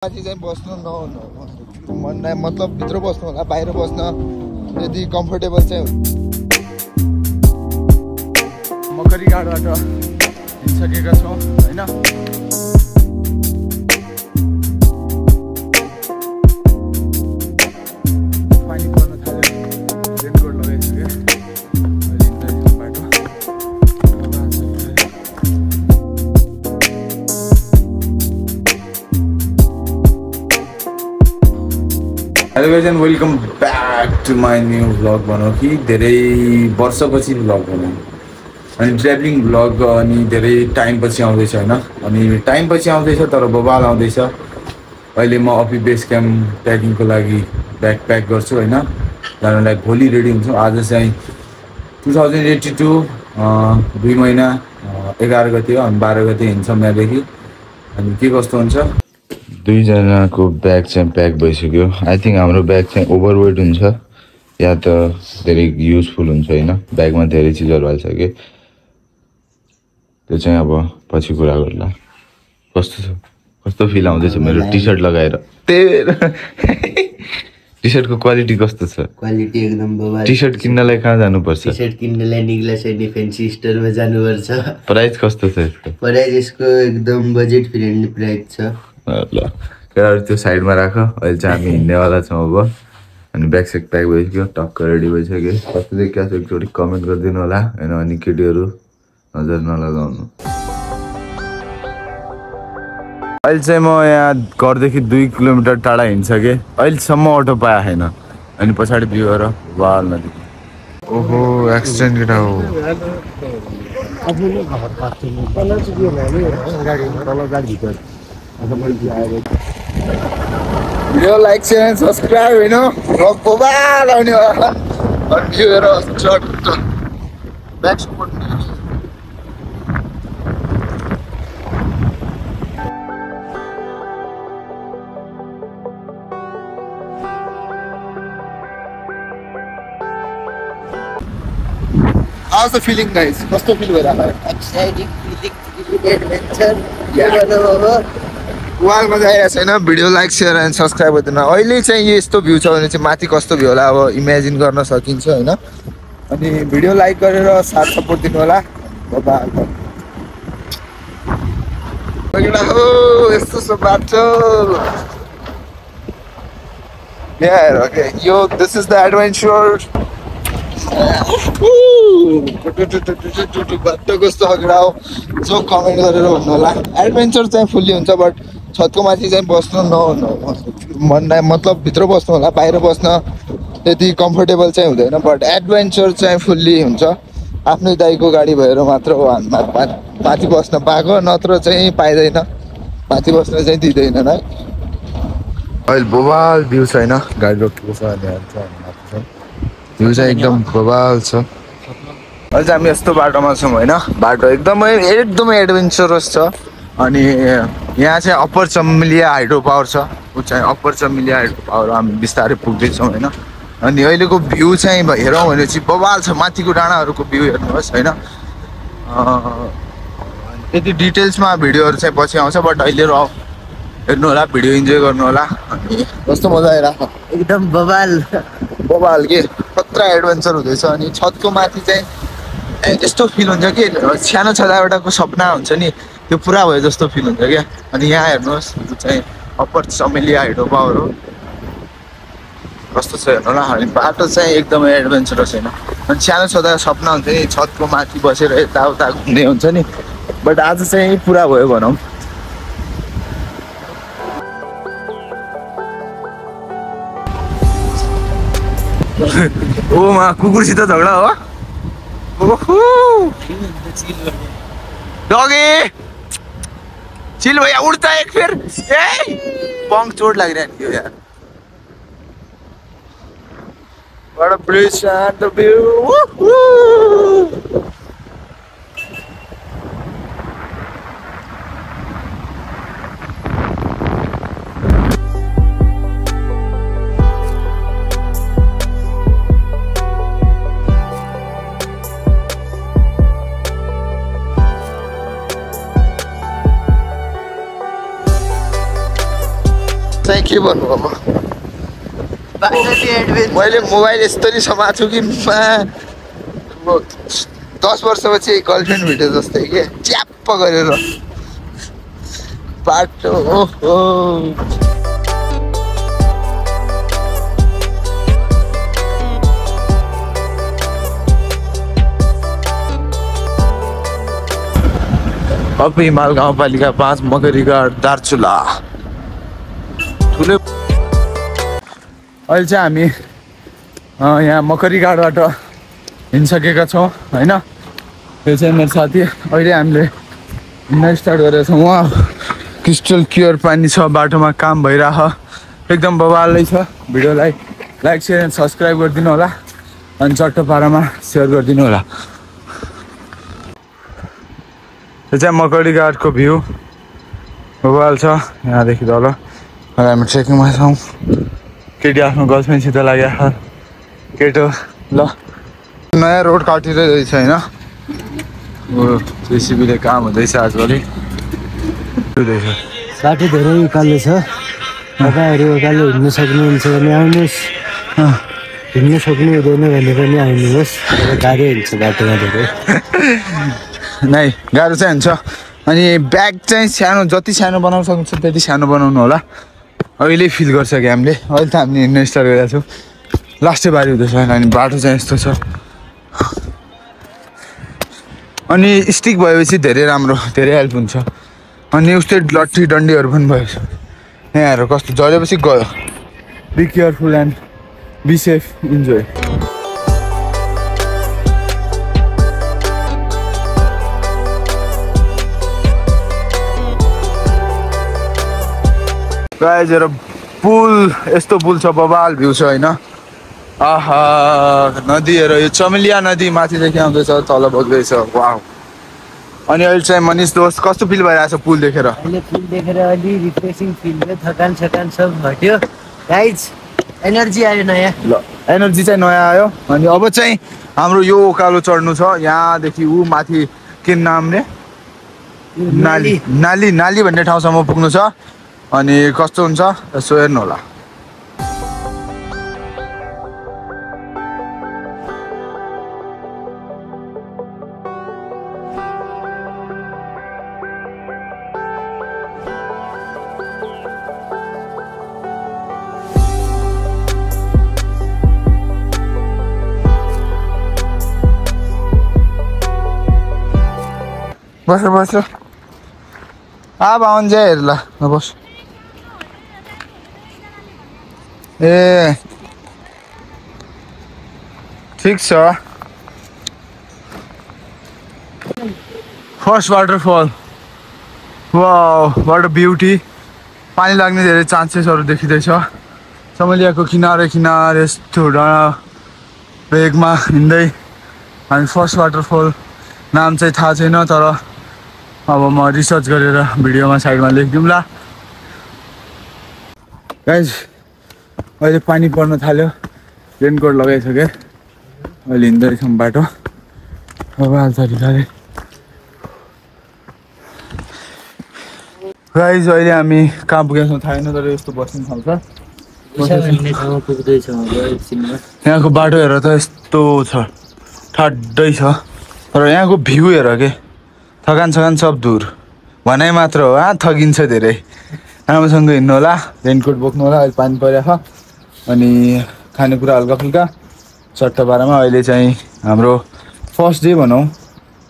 माथि चाहिँ बस्नु नहुनु मन मतलब भित्र बस्नु होला बाहिर बस्न यदि कम्फर्टेबल चाहिँ मकरी घाटबाट हिँडिसकेका छौँ हैन पानी पर्न थाल्यो रेनकोट लगाइसक्यो hello guys and welcome back to my new vlog भनौँ कि धेरै वर्षपछि भ्लग भनौँ अनि ट्राभलिङ भ्लग अनि धेरै टाइमपछि आउँदैछ होइन अनि टाइमपछि आउँदैछ तर बबाल आउँदैछ। अहिले म अफी बेस क्याम्प प्याकिङको लागि ब्याग प्याक गर्छु होइन जानलाई भोलि रेडी हुन्छु। आज चाहिँ 2082 2 महिना 11 गते हो अनि 12 गते हिँड्छौँ यहाँदेखि अनि के कस्तो हुन्छ। दुईजनाको ब्याग चाहिँ प्याक भइसक्यो। आई थिङ्क हाम्रो ब्याग चाहिँ ओभरवेट हुन्छ या त धेरै युजफुल हुन्छ होइन ब्यागमा धेरै चिजहरू हाल्छ कि त्यो चाहिँ अब पछि कुरा गर्ला। कस्तो फिल आउँदैछ मेरो टी सर्ट लगाएर टी सर्टको क्वालिटी कस्तो छ? क्वालिटी एकदम बवाल। टी सर्ट किन्नलाई कहाँ जानुपर्छ? टी सर्ट किन्नलाई निक्लास एन्ड फ्यान्सी स्टोरमा जानुपर्छ। प्राइस कस्तो छ यसको? प्राइस यसको एकदम बजेट फ्रेन्डली प्राइस छ। ल केटाहरू त्यो साइडमा राख। अहिले चाहिँ हामी हिँड्नेवाला छौँ अब अनि ब्याग सेक प्याक भइसक्यो टक्क रेडी भइसक्यो। कस्तो देखिया छ एकचोटि कमेन्ट गरिदिनु होला होइन अनि केटीहरू नजर नलगाउनु। अहिले चाहिँ म यहाँ घरदेखि 2 किलोमिटर टाढा हिँड्सकेँ। अहिलेसम्म अटो पाएको छैन अनि पछाडि भ्यू हेर वाल नदी। ओहो एक्सिडेन्ट केटा हो। Video like share and subscribe होइन रक बबाल आउने होला अनि भ्यू हेर back support How's the feeling guys? कस्तो फिल भइरहेको? एक्साइटिङ फिलिङ एडभेन्चर वाल मजा आइरहेको छैन। Video like share and subscribe गरिदिनु। अहिले चाहिँ यस्तो भ्यू छ भने चाहिँ माथि कस्तो भ्यू होला अब इमेजिन गर्न सकिन्छ होइन अनि भिडियो लाइक गरेर साथ सपोर्ट दिनु होला। यस्तो सब बाटो यहाँ ओके यो दिस इज द एडभेन्चर बाटो कस्तो अगडा हो जो कमेन्ट गरेर भन्नु होला। एडभेन्चर चाहिँ फुल्ली हुन्छ बट छतको माथि चाहिँ बस्नु नहुनु मन मतलब भित्र बस्नु होला बाहिर बस्न त्यति कम्फर्टेबल चाहिँ हुँदैन बट एडभेन्चर चाहिँ फुल्ली हुन्छ। आफ्नै दाइको गाडी भएर मात्र हो माथि बस्न पाएको नत्र चाहिँ पाइँदैन माथि बस्न चाहिँ दिँदैनन् है। अहिले बबाल भ्यू छ होइन गाडी रोकेको छ अनि भ्यू चाहिँ एकदम बबाल छ। अहिले चाहिँ हामी यस्तो बाटोमा छौँ होइन बाटो एकदमै एडभेन्चरस छ अनि यहाँ चाहिँ अप्पर चमेलिया हाइड्रो पावर छ ऊ चाहिँ अप्पर चमेलिया हाइड्रो पावर हामी बिस्तारै पुग्दैछौँ होइन अनि अहिलेको भ्यू चाहिँ हेरौँ भने चाहिँ बबाल छ। माथिको डाँडाहरूको भ्यू हेर्नुहोस् होइन त्यति डिटेल्समा भिडियोहरू चाहिँ पछि आउँछ बट अहिले हेर्नु होला भिडियो इन्जोय गर्नु होला अनि कस्तो मजा आइरहेको एकदम बबाल के खतरा एडभेन्चर हुँदैछ अनि छतको माथि चाहिँ यस्तो फिल हुन्छ कि सानो छँदा एउटाको सपना हुन्छ नि त्यो पुरा भयो जस्तो फिल हुन्छ क्या। अनि यहाँ हेर्नुहोस् यो चाहिँ अप्पर चमेलिया हाइड्रो पावर हो कस्तो छ हेर्नु होला अनि बाटो चाहिँ एकदमै एडभेन्चरस होइन अनि सानो छँदा सपना हुन्छ नि छतको माथि बसेर यताउता घुम्ने हुन्छ नि बट आज चाहिँ पुरा भयो भनौँ। ओमा कुकुरसित झगडा हो डॉगी चिल भैया उड़ता है एक फिर पंख चोट लग रहा है यार बड़ा ब्रिज शांत व्यू। चाहिँ के भन्नु अब मैले मोबाइल यसरी समात्छु कि 10 वर्षपछि गर्लफ्रेन्ड भेटे जस्तै के च्याप्प गरेर बाटो ओहो अप हिमाल गाउँपालिका 5 मकरीघाट दार्चुला ठुलो अहिले चाहिँ हामी यहाँ मकरीघाटबाट हिँडिसकेका छौँ होइन त्यो चाहिँ मेरो साथी अहिले हामीले हिँड्न स्टार्ट गरेका छौँ उहाँ क्रिस्टल क्लियर पानी छ बाटोमा काम भइरह एकदम बवालै छ भिडियोलाई लाइक सेयर एन्ड सब्सक्राइब गरिदिनु होला अनि चट्टोपारामा सेयर गरिदिनु होला यो चाहिँ मकरीघाटको भ्यू बवाल छ यहाँदेखि तल हामी ट्रेकिङमा छौँ केटी आफ्नो गर्लफ्रेन्डसित लाग्यो केटो ल नयाँ रोड काटिरहेछ होइन जेसिबीले काम हुँदैछ आजभोलि बाटो धेरै उकालो छ तपाईँहरू उकालो हिँड्न सक्नुहुन्छ भने आउनुहोस् हिँड्न सक्नु हुँदैन भने पनि आउनुहोस् गाह्रो हुन्छ बाटोमा धेरै नै गाह्रो चाहिँ हुन्छ अनि ब्याग चाहिँ सानो जति सानो बनाउन सक्नुहुन्छ त्यति सानो बनाउनु होला अहिले फिल गर्छ कि हामीले अहिले त हामीले हिँड्न स्टार्ट गरेका छौँ लास्टै बारी हुँदैछ अनि बाटो चाहिँ यस्तो छ अनि स्टिक भएपछि धेरै राम्रो धेरै हेल्प हुन्छ अनि उस्तै लट्ठी डन्डीहरू पनि भएछ यहाँहरू कस्तो झरेपछि गयो be careful and be safe enjoy guys हेर पुल यस्तो पुल छ बबाल भ्यू छ होइन आहा नदी हेर यो चमेलिया नदी माथिदेखि आउँदैछ तल बग्दैछ वाउ अनि अहिले चाहिँ मनिष दोस्त कस्तो फिल भइरहेछ पुल देखेर अहिले पुल देखेर अलि रिफ्रेसिङ फिल भयो थकान सब घट्यो गाइज एनर्जी आयो नयाँ ल एनर्जी चाहिँ नयाँ आयो अनि अब चाहिँ हाम्रो यो उकालो चढ्नु छ यहाँदेखि ऊ माथि के नामले नाली नाली नाली भन्ने ठाउँसम्म पुग्नु छ अनि कस्तो हुन्छ यसो हेर्नु होला बस बस अब आउनु चाहिँ हेर ल बस ए ठिक छ first waterfall wow what a beauty पानी लाग्ने धेरै चान्सेसहरू देखिँदैछ चमेलियाको किनारे किनारे यस्तो वेगमा हिँड्दै हामी फर्स्ट वाटरफल नाम चाहिँ थाहा छैन तर अब म रिसर्च गरेर भिडियोमा साइडमा लेखिदिउँला गाइज अहिले पानी पर्न थाल्यो रेनकोट लगाइसकेँ अहिले हिँड्दैछौँ बाटो अब हाल तरिकाले गाइज अहिले हामी कहाँ पुगेका छौँ थाहा छैन तर यस्तो बस्ने ठाउँ छ यहाँको बाटो हेर त यस्तो छ ठाड्डै छ तर यहाँको भ्यू हेर के थकान सकान सब दूर भनाइ मात्र हो थकिन्छ धेरै राम्रोसँग हिँड्नु होला रेनकोट बोक्नु होला अहिले पानी परिरहेको अनि खानेकुरा हल्का फुल्का चट्टोपारामा अहिले चाहिँ हाम्रो फर्स्ट डे भनौँ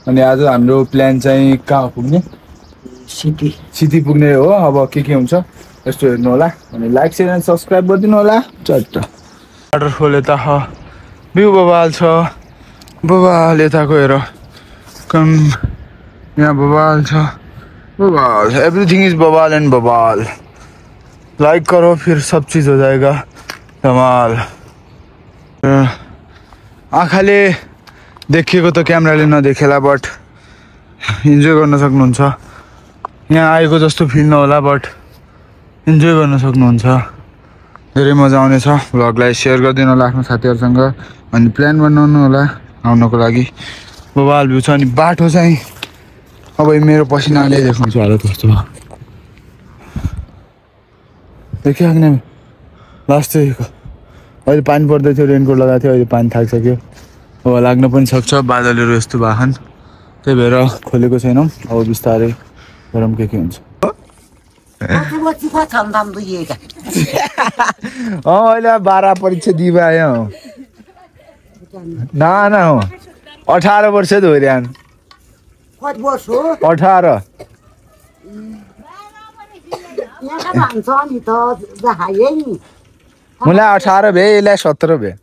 अनि आज हाम्रो प्लान चाहिँ कहाँ पुग्ने सिटी पुग्ने हो अब के हुन्छ यस्तो हेर्नु होला अनि लाइक सेयर एन्ड सब्सक्राइब गरिदिनु होला चट्ट वाटरफल यता भ्यू बबाल छ बबाल यताको हेर कम यहाँ बबाल छ बबाल एवरीथिंग इज बबाल एंड बबाल लाइक करो फिर सब चीज हो जाएगा धमाल आँखाले देखिएको त क्यामेराले नदेखेला बट इन्जोय गर्न सक्नुहुन्छ यहाँ आएको जस्तो फिल नहोला बट इन्जोय गर्न सक्नुहुन्छ धेरै मजा आउनेछ भ्लगलाई सेयर गरिदिनु होला आफ्नो साथीहरूसँग अनि प्लान बनाउनु होला आउनको लागि बबाल भ्यू छ अनि बाटो चाहिँ अब मेरो पसिनाले देखाउँछु हालत कस्तो देखियो आग्ने लास्ट चाहिँ अहिले पानी पर्दै थियो रेनकोट लगाएको थियो अहिले पानी थाकिसक्यो अब लाग्न पनि सक्छ बादलहरू यस्तो भएछन् त्यही भएर खोलेको छैनौँ अब बिस्तारै गरम के हुन्छ अहिले 12 परीक्षा दिवा आयो ना हो 18 वर्ष हो रियान 18 मलाई 18 भए यसलाई 17 भए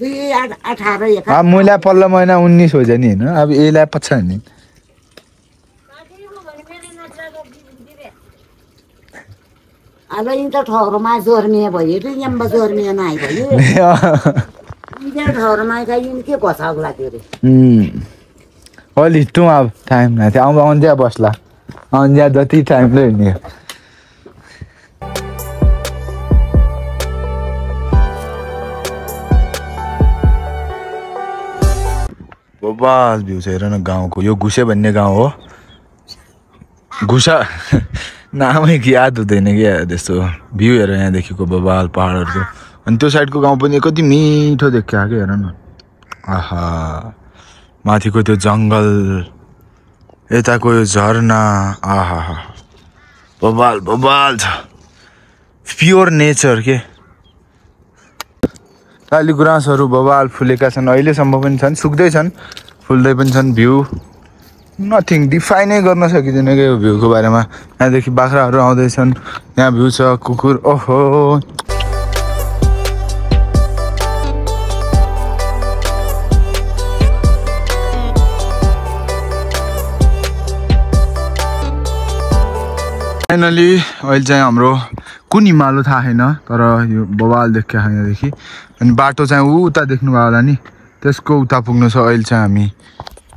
18 मैले पल्लो महिना 19 हो नि होइन अब यसलाई पछि नि अब इन त ठहरमा जोर्मिया भयो रे यम्बा जोर्मिया नाइ भयो इन ठहरमा गइन के बसाउला त्यो रे अलि टु अब टाइम न थियो आउँदा अन्ज्या बस्ला अन्ज्या जति टाइमले हिँड्ने बबाल भ्यू छ हेर न गाउँको यो घुसे भन्ने गाउँ हो घुसा नामै याद हुँदैन क्या त्यस्तो भ्यू हेर यहाँदेखिको बबाल पहाडहरूको अनि त्यो साइडको गाउँ पनि कति मिठो देखियो क्या हेर न आहा माथिको त्यो जङ्गल यताको यो झरना आहा बबाल बबाल छ प्योर नेचर के काली गुराँसहरू बबाल फुलेका छन् अहिलेसम्म पनि छन् सुक्दैछन् फुल्दै पनि छन् भ्यू नथिङ डिफाइनै गर्न सकिँदैन क्या यो भ्यूको बारेमा यहाँदेखि बाख्राहरू आउँदैछन् यहाँ भ्यू छ कुकुर ओहो फाइनली अहिले चाहिँ हाम्रो कुन हिमालो थाहा छैन तर यो बबाल देखिया यहाँदेखि अनि बाटो चाहिँ उता देख्नुभयो होला नि त्यसको उता पुग्नु छ अहिले चाहिँ हामी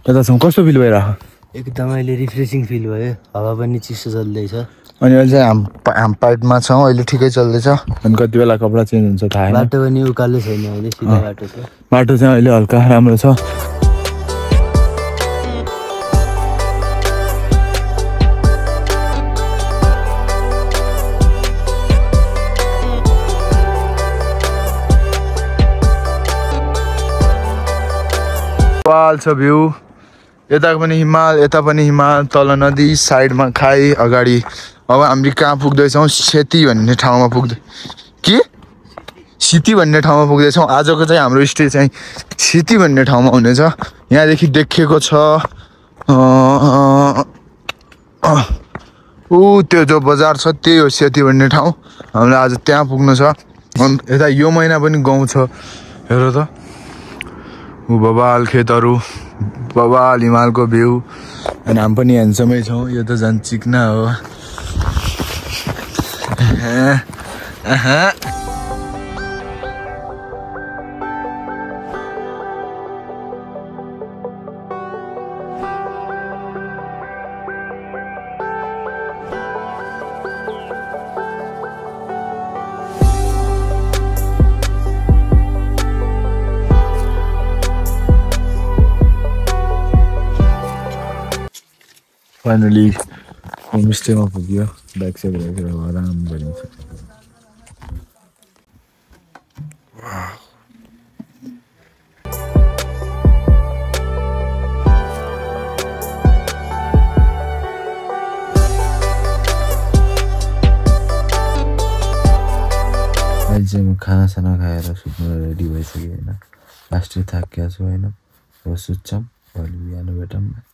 यता छौँ कस्तो फिल भइरहेको एकदम अहिले रिफ्रेसिङ फिल भयो हावा पनि चिसो चल्दैछ अनि अहिले चाहिँ हाम पाइपमा छौँ अहिले ठिकै चल्दैछ अनि कति बेला कपडा चेन्ज हुन्छ थाहा छैन बाटो पनि उकालो छैन अहिले सिधा बाटो छ बाटो चाहिँ अहिले हल्का राम्रो छ बबाल छ भ्यू यता पनि हिमाल तल नदी साइडमा खाई अगाडि अब हामी कहाँ पुग्दैछौँ सेती भन्ने ठाउँमा सिटी भन्ने ठाउँमा पुग्दैछौँ आजको चाहिँ हाम्रो स्टे चाहिँ सिटी भन्ने ठाउँमा हुनेछ यहाँदेखि देखिएको छ ऊ त्यो जो बजार छ त्यही हो सेती भन्ने ठाउँ हामीलाई आज त्यहाँ पुग्नु छ यता यो महिना पनि गाउँ छ हेर त ऊ बबाल खेतहरू बबाल हिमालको भ्यू अनि हामी पनि ह्यान्डसमै छौँ यो त झन् चिक्ना हो फाइनली होमस्टेमा पुग्यो ब्याक साइड राखेर आराम गरिन्छ अहिले चाहिँ म खानासाना खाएर सुत्नु रेडी भइसकेँ होइन लास्टै थाकिएको छु होइन अब सुत्छौँ भोलि बिहान भेटौँ